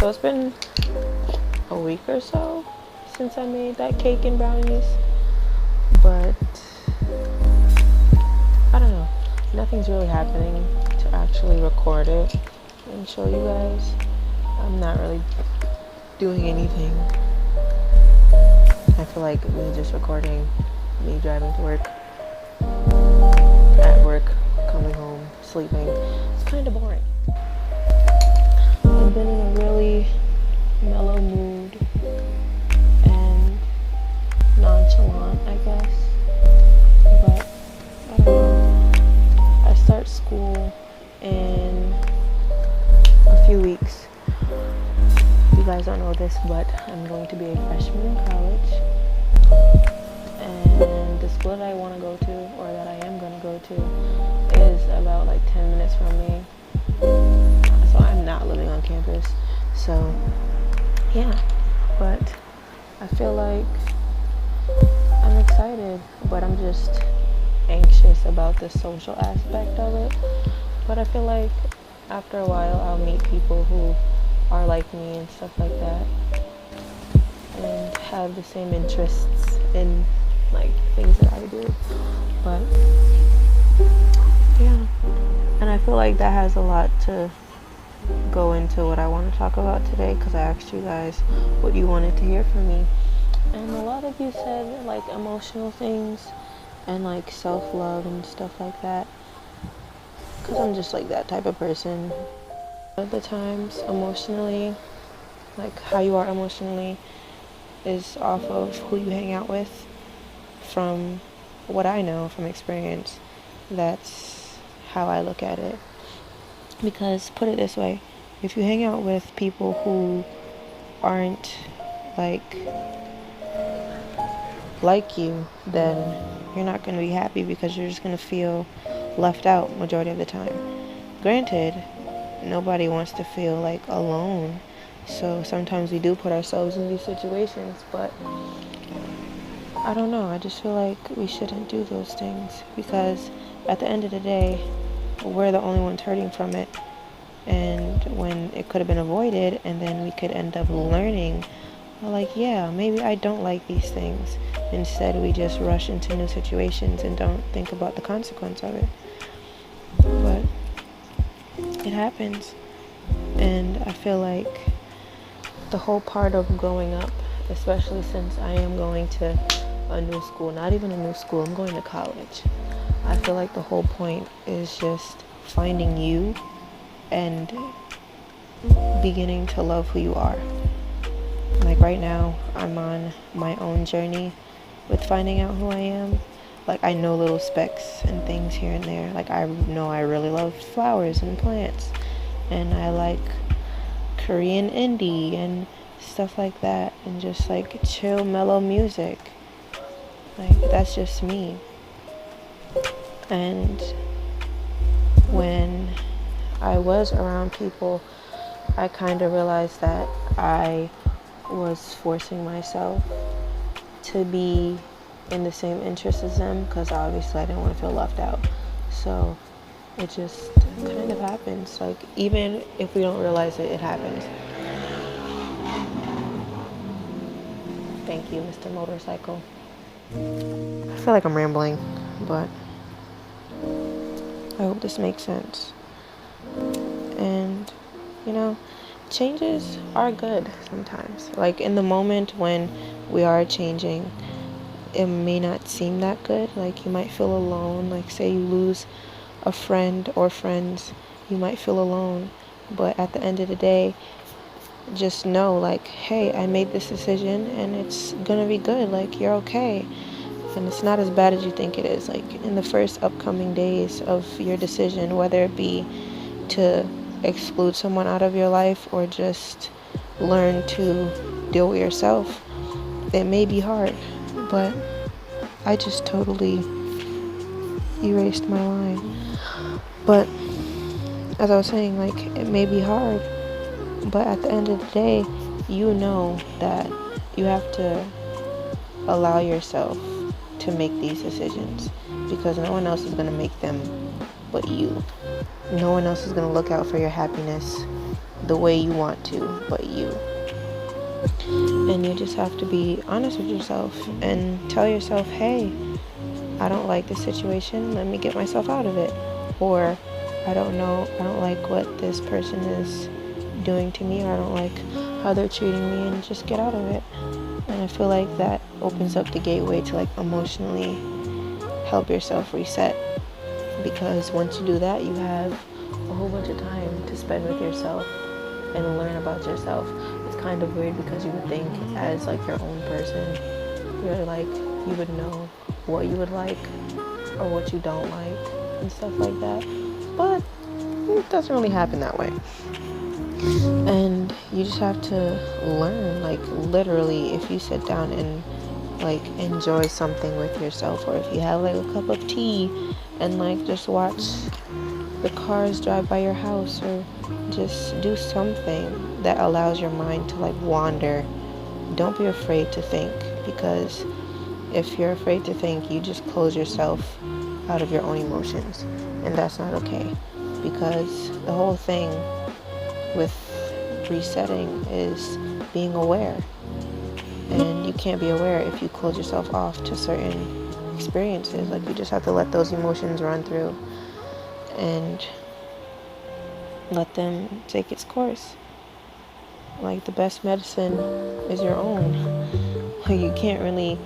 So it's been a week or so since I made that cake and brownies, but I don't know, nothing's really happening to actually record it and show you guys. I'm not really doing anything. I feel like me just recording, me driving to work, at work, coming home, sleeping, it's kind of boring. I've been in a really mellow mood and nonchalant, I guess, but I don't know. I start school in a few weeks. You guys don't know this, but I'm going to be a freshman in college, and the school that I want to go to, or that I am going to go to, is about like 10 minutes from me. So I'm not living on campus. So yeah, but I feel like I'm excited, but I'm just anxious about the social aspect of it. But I feel like after a while I'll meet people who are like me and stuff like that, and have the same interests in like things that I do. But yeah, and I feel like that has a lot to go into what I want to talk about today, because I asked you guys what you wanted to hear from me, and a lot of you said like emotional things and like self-love and stuff like that, because I'm just like that type of person. A lot of the times emotionally, like how you are emotionally is off of who you hang out with. From what I know from experience, that's how I look at it. Because put it this way, if you hang out with people who aren't like you, then you're not going to be happy, because you're just going to feel left out majority of the time. Granted, nobody wants to feel like alone, so sometimes we do put ourselves in these situations, but I don't know, I just feel like we shouldn't do those things, because at the end of the day, we're the only ones hurting from it. And when it could have been avoided, and then we could end up learning, like, yeah, maybe I don't like these things. Instead, we just rush into new situations and don't think about the consequence of it. But it happens. And I feel like the whole part of growing up, especially since I am going to a new school, not even a new school, I'm going to college. I feel like the whole point is just finding you and beginning to love who you are. Like right now, I'm on my own journey with finding out who I am. Like I know little specks and things here and there. Like I know I really love flowers and plants, and I like Korean indie and stuff like that, and just like chill, mellow music. Like that's just me. And when I was around people, I kind of realized that I was forcing myself to be in the same interests as them, because obviously I didn't want to feel left out. So it just kind of happens. Like even if we don't realize it, it happens. Thank you, Mr. Motorcycle. I feel like I'm rambling, but I hope this makes sense. And you know, changes are good sometimes. Like in the moment when we are changing, it may not seem that good. Like you might feel alone. Like say you lose a friend or friends, you might feel alone. But at the end of the day, just know like, hey, I made this decision and it's gonna be good. Like you're okay. And it's not as bad as you think it is. Like in the first upcoming days of your decision, whether it be to exclude someone out of your life or just learn to deal with yourself, it may be hard. But I just totally erased my line. But as I was saying, like it may be hard, but at the end of the day, you know that you have to allow yourself to make these decisions, because no one else is going to make them but you. No one else is going to look out for your happiness the way you want to, but you. And you just have to be honest with yourself and tell yourself, hey, I don't like this situation, let me get myself out of it. Or I don't like what this person is doing to me, or I don't like how they're treating me, and just get out of it. And I feel like that opens up the gateway to like emotionally help yourself reset, because once you do that, you have a whole bunch of time to spend with yourself and learn about yourself. It's kind of weird because you would think as like your own person, you're like, you would know what you would like or what you don't like and stuff like that, but it doesn't really happen that way. And you just have to learn, like literally, if you sit down and like enjoy something with yourself, or if you have like a cup of tea and like just watch the cars drive by your house, or just do something that allows your mind to like wander. Don't be afraid to think, because if you're afraid to think, you just close yourself out of your own emotions, and that's not okay. Because the whole thing with resetting is being aware, and you can't be aware if you close yourself off to certain experiences. Like, you just have to let those emotions run through and let them take its course. Like, the best medicine is your own. Like, you can't really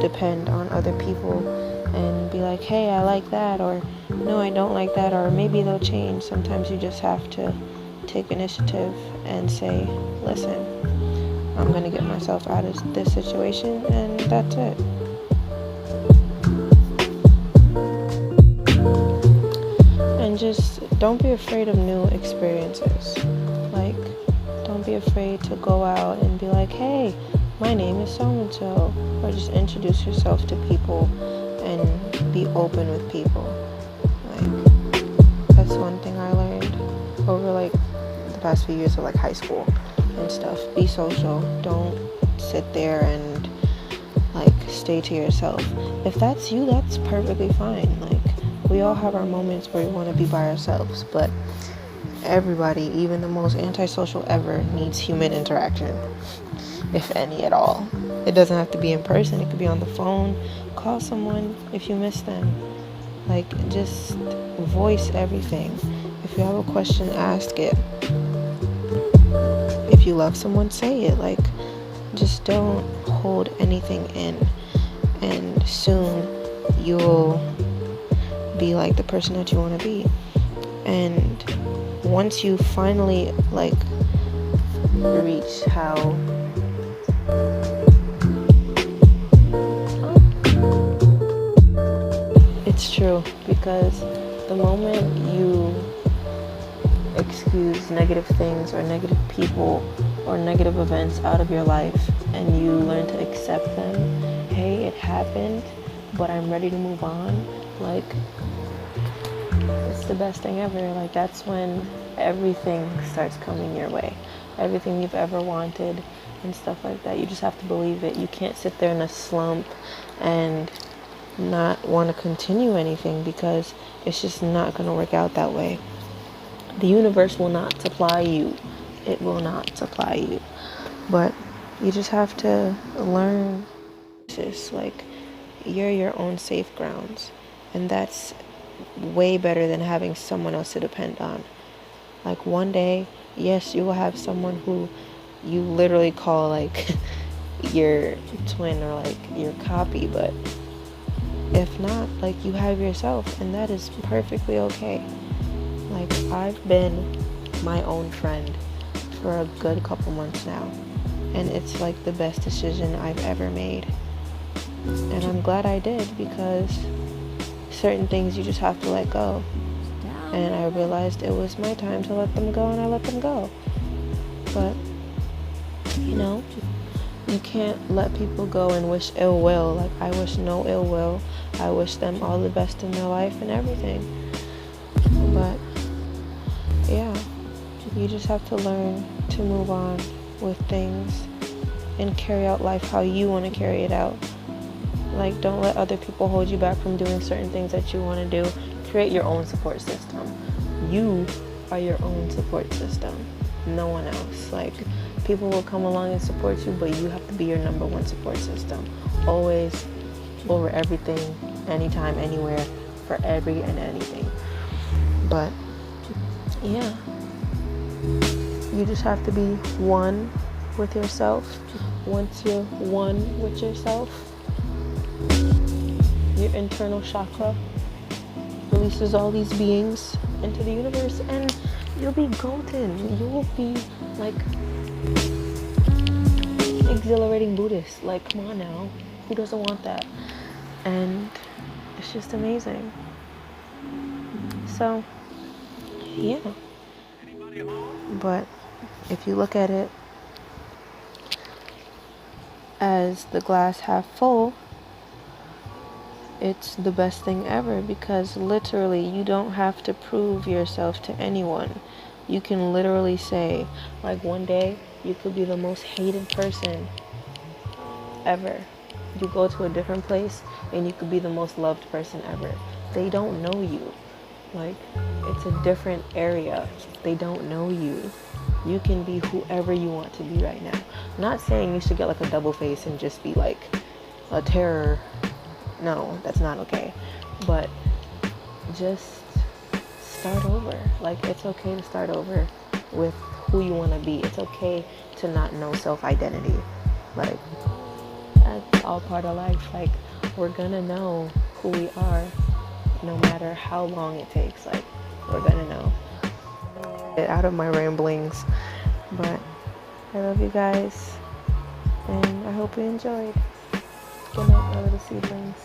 depend on other people and be like, hey, I like that, or no, I don't like that, or maybe they'll change. Sometimes you just have to take initiative and say, listen, I'm going to get myself out of this situation, and that's it. And just don't be afraid of new experiences. Like, don't be afraid to go out and be like, hey, my name is so-and-so, or just introduce yourself to people and be open with people. Like, that's one thing I learned over like the past few years of like high school and stuff. Be social. Don't sit there and like stay to yourself. If that's you, that's perfectly fine. Like, we all have our moments where we want to be by ourselves, but everybody, even the most antisocial ever, needs human interaction, if any at all. It doesn't have to be in person. It could be on the phone. Call someone if you miss them. Like, just voice everything. If you have a question, ask it. If you love someone, say it. Like, just don't hold anything in, and soon you'll be like the person that you want to be. And once you finally like reach how it's true, because the moment you excuse negative things or negative people or negative events out of your life, and you learn to accept them, hey, it happened, but I'm ready to move on, like, it's the best thing ever. Like, that's when everything starts coming your way, everything you've ever wanted and stuff like that. You just have to believe it. You can't sit there in a slump and not want to continue anything, because it's just not going to work out that way. The universe will not supply you. It will not supply you. But you just have to learn. Like, you're your own safe grounds, and that's way better than having someone else to depend on. Like, one day, yes, you will have someone who you literally call like your twin or like your copy, but if not, like, you have yourself, and that is perfectly okay. Like, I've been my own friend for a good couple months now, and it's like the best decision I've ever made. And I'm glad I did, because certain things you just have to let go. And I realized it was my time to let them go, and I let them go. But, you know, you can't let people go and wish ill will. Like, I wish no ill will. I wish them all the best in their life and everything. But, yeah, you just have to learn to move on with things and carry out life how you want to carry it out. Like, don't let other people hold you back from doing certain things that you want to do. Create your own support system. You are your own support system. No one else. Like, people will come along and support you, but you have to be your number one support system. Always, over everything, anytime, anywhere, for every and anything. But yeah, you just have to be one with yourself. Once you're one with yourself, your internal chakra releases all these beings into the universe, and you'll be golden. You will be like exhilarating Buddhist. Like, come on now, who doesn't want that? And it's just amazing. So yeah, but if you look at it as the glass half full, it's the best thing ever, because literally you don't have to prove yourself to anyone. You can literally say, like, one day you could be the most hated person ever. You go to a different place and you could be the most loved person ever. They don't know you. Like, it's a different area. They don't know you. You can be whoever you want to be right now. I'm not saying you should get like a double face and just be like a terror. No, that's not okay. But just start over. Like, it's okay to start over with who you want to be. It's okay to not know self-identity. Like, that's all part of life. Like, we're gonna know who we are no matter how long it takes. Like, we're gonna know. Get out of my ramblings. But I love you guys, and I hope you enjoyed. Good night, my little seedlings.